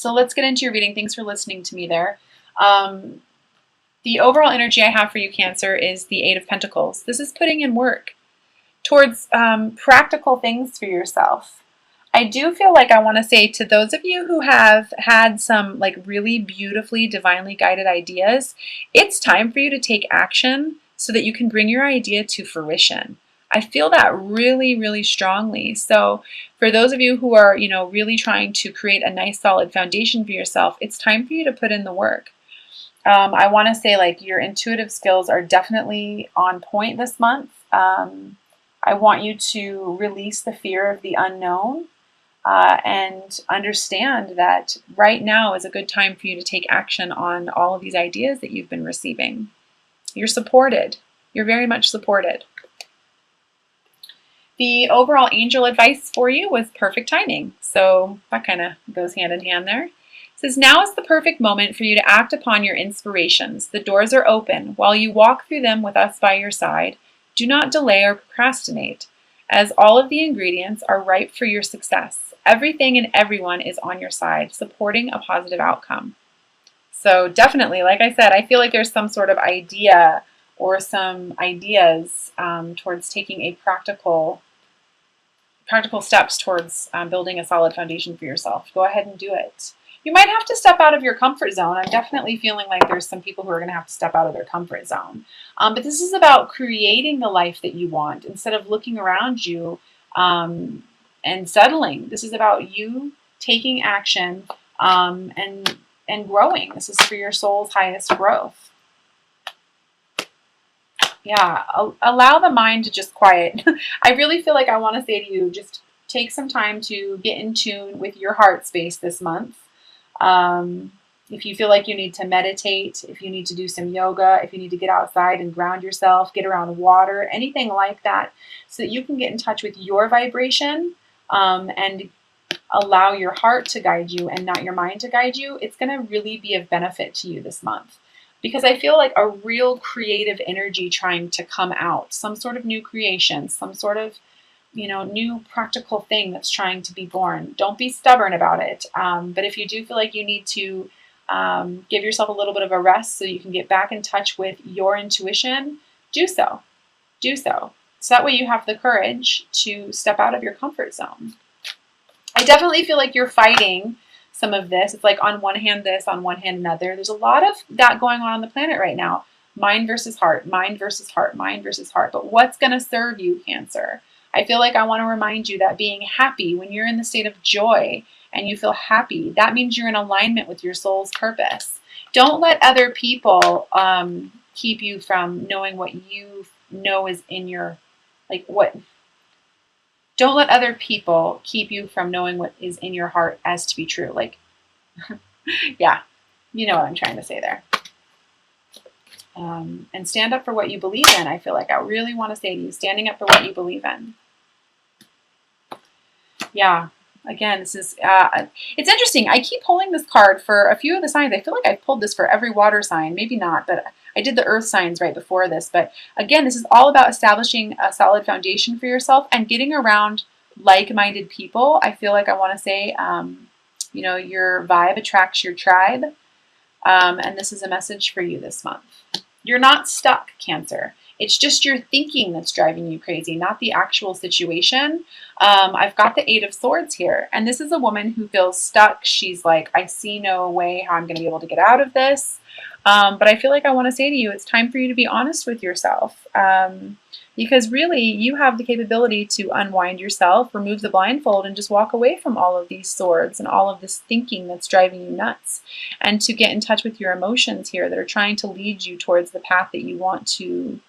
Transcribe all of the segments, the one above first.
So let's get into your reading. Thanks for listening to me there. Um, the overall energy I have for you, Cancer, is the Eight of Pentacles. This is putting in work towards practical things for yourself. I do feel like I want to say to those of you who have had some like really beautifully divinely guided ideas, it's time for you to take action so that you can bring your idea to fruition. I feel that really, really strongly. So for those of you who are, really trying to create a nice solid foundation for yourself, it's time for you to put in the work. I want to say like your intuitive skills are definitely on point this month. I want you to release the fear of the unknown and understand that right now is a good time for you to take action on all of these ideas that you've been receiving. You're supported. You're very much supported. The overall angel advice for you was perfect timing. So that kind of goes hand in hand there. It says, now is the perfect moment for you to act upon your inspirations. The doors are open. While you walk through them with us by your side, do not delay or procrastinate, as all of the ingredients are ripe for your success. Everything and everyone is on your side, supporting a positive outcome. So definitely, like I said, I feel like there's some sort of idea or some ideas towards taking a practical steps towards building a solid foundation for yourself. Go ahead and do it. You might have to step out of your comfort zone. I'm definitely feeling like there's some people who are going to have to step out of their comfort zone. But this is about creating the life that you want instead of looking around you and settling. This is about you taking action and growing. This is for your soul's highest growth. Yeah, allow the mind to just quiet. I really feel like I want to say to you, just take some time to get in tune with your heart space this month. If you feel like you need to meditate, if you need to do some yoga, if you need to get outside and ground yourself, get around water, anything like that, so that you can get in touch with your vibration and allow your heart to guide you and not your mind to guide you, it's going to really be of benefit to you this month. Because I feel like a real creative energy trying to come out, some sort of new creation, some sort of new practical thing that's trying to be born. Don't be stubborn about it. But if you do feel like you need to give yourself a little bit of a rest so you can get back in touch with your intuition, do so. Do so. So that way you have the courage to step out of your comfort zone. I definitely feel like you're fighting some of this. It's like on one hand this, on one hand another. There's a lot of that going on the planet right now. Mind versus heart, mind versus heart, mind versus heart. But what's going to serve you, Cancer? I feel like I want to remind you that being happy, when you're in the state of joy and you feel happy, that means you're in alignment with your soul's purpose. Don't let other people keep you from knowing what you know is in your, don't let other people keep you from knowing what is in your heart as to be true. Yeah, you know what I'm trying to say there. And stand up for what you believe in. I feel like I really want to say to you, standing up for what you believe in. Yeah, again, this is, it's interesting. I keep pulling this card for a few of the signs. I feel like I've pulled this for every water sign. Maybe not, but I did the earth signs right before this. But again, this is all about establishing a solid foundation for yourself and getting around like-minded people. I feel like I want to say, your vibe attracts your tribe. And this is a message for you this month. You're not stuck, Cancer. It's just your thinking that's driving you crazy, not the actual situation. I've got the Eight of Swords here, and this is a woman who feels stuck. She's like, I see no way how I'm going to be able to get out of this. But I feel like I want to say to you, it's time for you to be honest with yourself. Because really, you have the capability to unwind yourself, remove the blindfold, and just walk away from all of these swords and all of this thinking that's driving you nuts, and to get in touch with your emotions here that are trying to lead you towards the path that you want to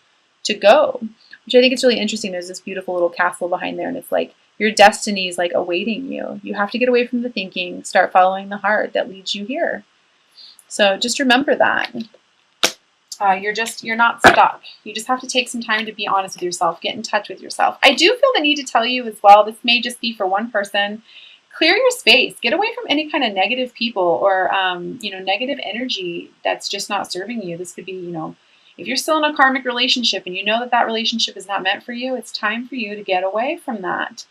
go, which I think is really interesting. There's this beautiful little castle behind there, and it's like your destiny is like awaiting you. You have to get away from the thinking, start following the heart that leads you here. So just remember that. You're not stuck. You just have to take some time to be honest with yourself, get in touch with yourself. I do feel the need to tell you as well, this may just be for one person, clear your space, get away from any kind of negative people or, negative energy that's just not serving you. This could be, if you're still in a karmic relationship and you know that that relationship is not meant for you, it's time for you to get away from that.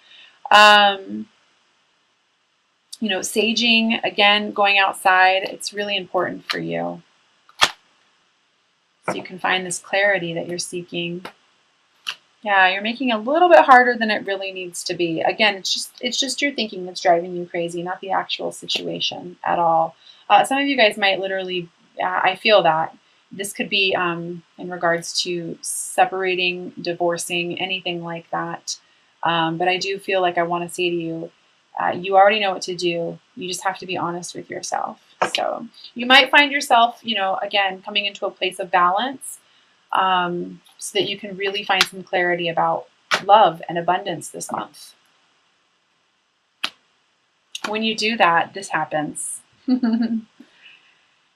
You know, saging, again, going outside, it's really important for you. So you can find this clarity that you're seeking. Yeah, you're making it a little bit harder than it really needs to be. Again, it's just your thinking that's driving you crazy, not the actual situation at all. Some of you guys might literally, I feel that. This could be in regards to separating, divorcing, anything like that. But I do feel like I want to say to you, you already know what to do. You just have to be honest with yourself. So you might find yourself, you know, again, coming into a place of balance, so that you can really find some clarity about love and abundance this month. When you do that, this happens.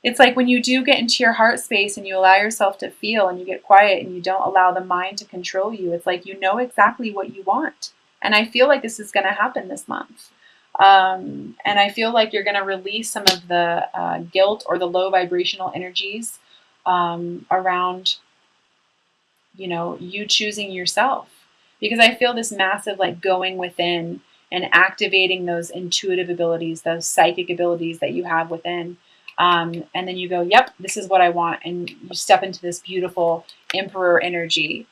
It's like when you do get into your heart space and you allow yourself to feel and you get quiet and you don't allow the mind to control you, it's like you know exactly what you want. And I feel like this is going to happen this month. And I feel like you're going to release some of the guilt or the low vibrational energies around, you know, you choosing yourself. Because I feel this massive like going within and activating those intuitive abilities, those psychic abilities that you have within. And then you go, yep, this is what I want. And you step into this beautiful emperor energy,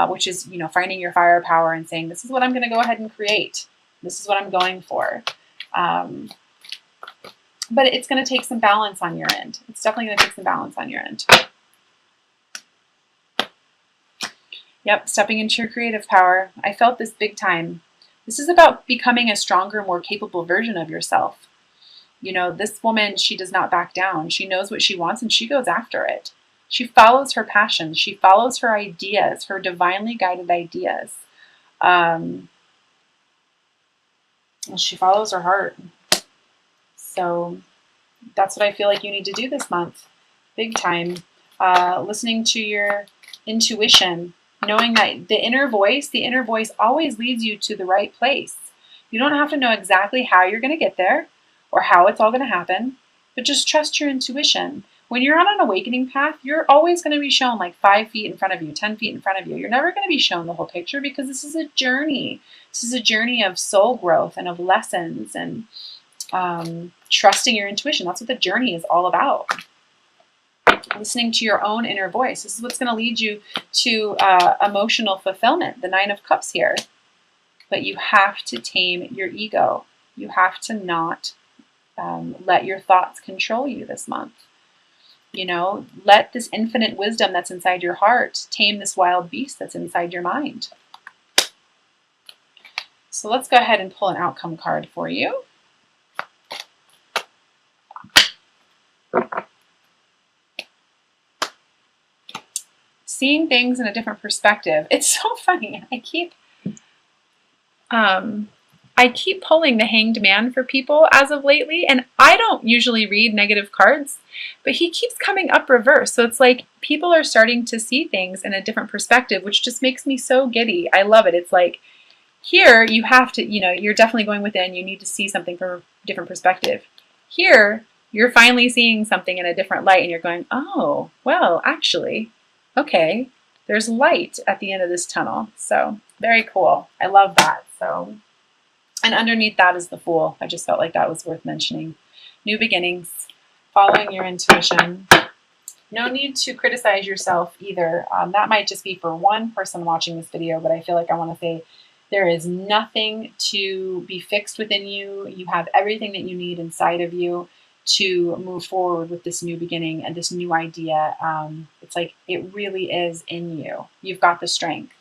which is, you know, finding your fire power and saying, this is what I'm going to go ahead and create. This is what I'm going for. But it's going to take some balance on your end. It's definitely going to take some balance on your end. Yep, stepping into your creative power. I felt this big time. This is about becoming a stronger, more capable version of yourself. You know, this woman, she does not back down. She knows what she wants and she goes after it. She follows her passions. She follows her ideas, her divinely guided ideas. She follows her heart. So that's what I feel like you need to do this month. Big time. Listening to your intuition, knowing that the inner voice always leads you to the right place. You don't have to know exactly how you're going to get there or how it's all going to happen, but just trust your intuition. When you're on an awakening path, you're always going to be shown like 5 feet in front of you, 10 feet in front of you. You're never going to be shown the whole picture because this is a journey. This is a journey of soul growth and of lessons and trusting your intuition. That's what the journey is all about. Listening to your own inner voice. This is what's going to lead you to emotional fulfillment, the 9 of Cups here. But you have to tame your ego. You have to not let your thoughts control you this month. You know, let this infinite wisdom that's inside your heart tame this wild beast that's inside your mind. So let's go ahead and pull an outcome card for you. Seeing things in a different perspective. It's so funny. I keep pulling the Hanged Man for people as of lately, and I don't usually read negative cards, but he keeps coming up reverse. So it's like people are starting to see things in a different perspective, which just makes me so giddy. I love it. It's like here you have to, you know, you're definitely going within. You need to see something from a different perspective. Here, you're finally seeing something in a different light, and you're going, oh, well, actually, okay, there's light at the end of this tunnel. So very cool. I love that. So, and underneath that is the Fool. I just felt like that was worth mentioning. New beginnings, following your intuition. No need to criticize yourself either. That might just be for one person watching this video, but I feel like I want to say there is nothing to be fixed within you. You have everything that you need inside of you to move forward with this new beginning and this new idea. It's like it really is in you. You've got the strength.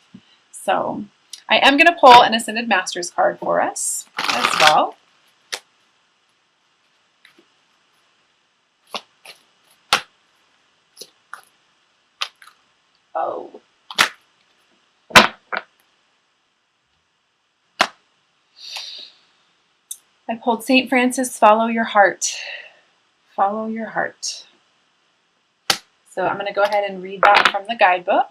So I am going to pull an Ascended Masters card for us as well. Oh. I pulled St. Francis, Follow Your Heart. Follow your heart. So I'm going to go ahead and read that from the guidebook.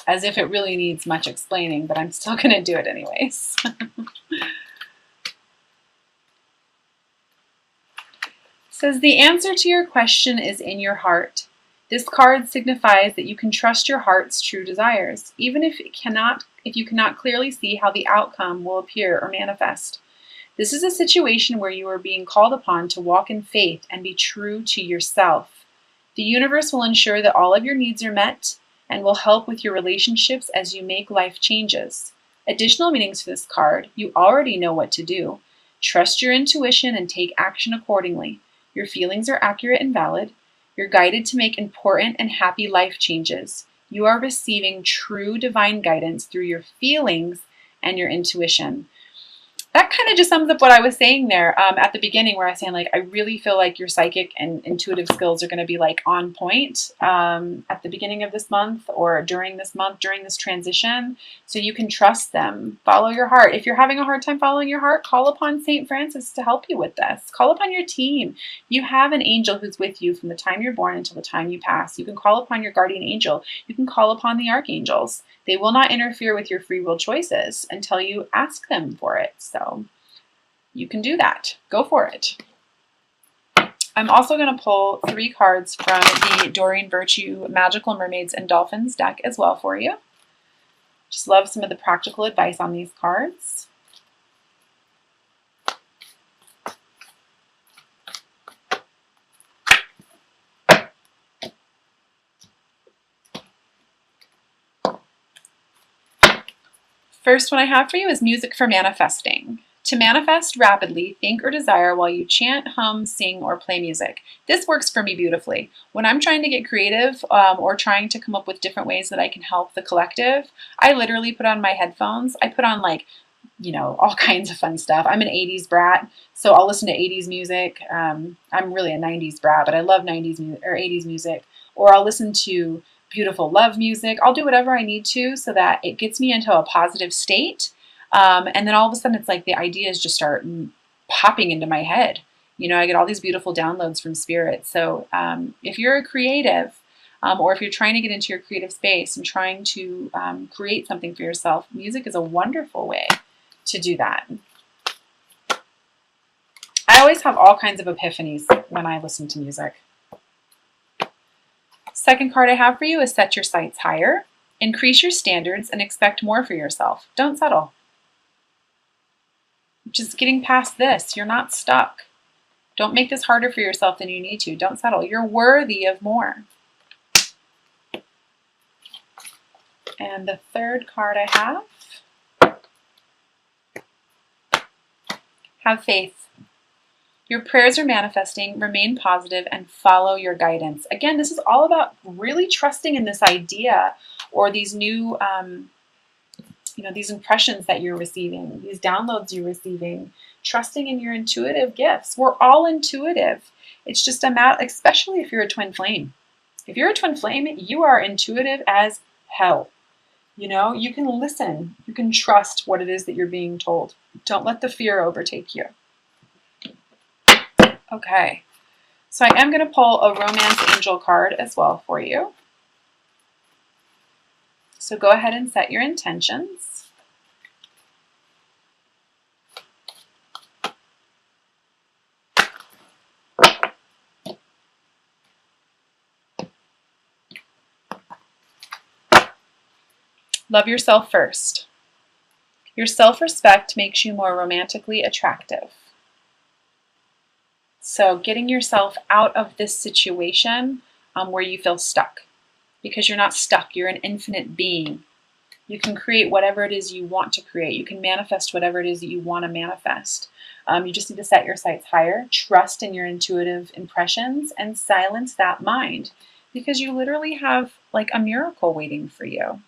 As if it really needs much explaining, but I'm still going to do it anyways. It says, the answer to your question is in your heart. This card signifies that you can trust your heart's true desires. Even if it cannot if you cannot clearly see how the outcome will appear or manifest. This is a situation where you are being called upon to walk in faith and be true to yourself. The universe will ensure that all of your needs are met and will help with your relationships as you make life changes. Additional meanings for this card: you already know what to do. Trust your intuition and take action accordingly. Your feelings are accurate and valid. You're guided to make important and happy life changes. You are receiving true divine guidance through your feelings and your intuition. That kind of just sums up what I was saying there at the beginning, where I was saying, like, I really feel like your psychic and intuitive skills are going to be like on point at the beginning of this month or during this month, during this transition. So you can trust them. Follow your heart. If you're having a hard time following your heart, call upon St. Francis to help you with this. Call upon your team. You have an angel who's with you from the time you're born until the time you pass. You can call upon your guardian angel. You can call upon the archangels. They will not interfere with your free will choices until you ask them for it. So you can do that. Go for it. I'm also going to pull 3 cards from the Doreen Virtue Magical Mermaids and Dolphins deck as well for you. Just love some of the practical advice on these cards. First one I have for you is music for manifesting. To manifest rapidly, think or desire while you chant, hum, sing, or play music. This works for me beautifully. When I'm trying to get creative or trying to come up with different ways that I can help the collective, I literally put on my headphones. I put on, like, you know, all kinds of fun stuff. I'm an 80s brat, so I'll listen to 80s music. I'm really a 90s brat, but I love 90s or 80s music. Or I'll listen to beautiful love music. I'll do whatever I need to so that it gets me into a positive state. And then all of a sudden it's like the ideas just start popping into my head. You know, I get all these beautiful downloads from spirit. So if you're a creative or if you're trying to get into your creative space and trying to create something for yourself, music is a wonderful way to do that. I always have all kinds of epiphanies when I listen to music. Second card I have for you is Set Your Sights Higher. Increase your standards and expect more for yourself. Don't settle. Just getting past this. You're not stuck. Don't make this harder for yourself than you need to. Don't settle. You're worthy of more. And the third card I have faith. Your prayers are manifesting, remain positive, and follow your guidance. Again, this is all about really trusting in this idea or these new, these impressions that you're receiving, these downloads you're receiving, trusting in your intuitive gifts. We're all intuitive. It's just a matter, especially if you're a twin flame. If you're a twin flame, you are intuitive as hell. You know, you can listen. You can trust what it is that you're being told. Don't let the fear overtake you. Okay, so I am going to pull a Romance Angel card as well for you. So go ahead and set your intentions. Love yourself first. Your self-respect makes you more romantically attractive. So getting yourself out of this situation where you feel stuck, because you're not stuck. You're an infinite being. You can create whatever it is you want to create. You can manifest whatever it is that you want to manifest. You just need to set your sights higher, trust in your intuitive impressions, and silence that mind, because you literally have like a miracle waiting for you.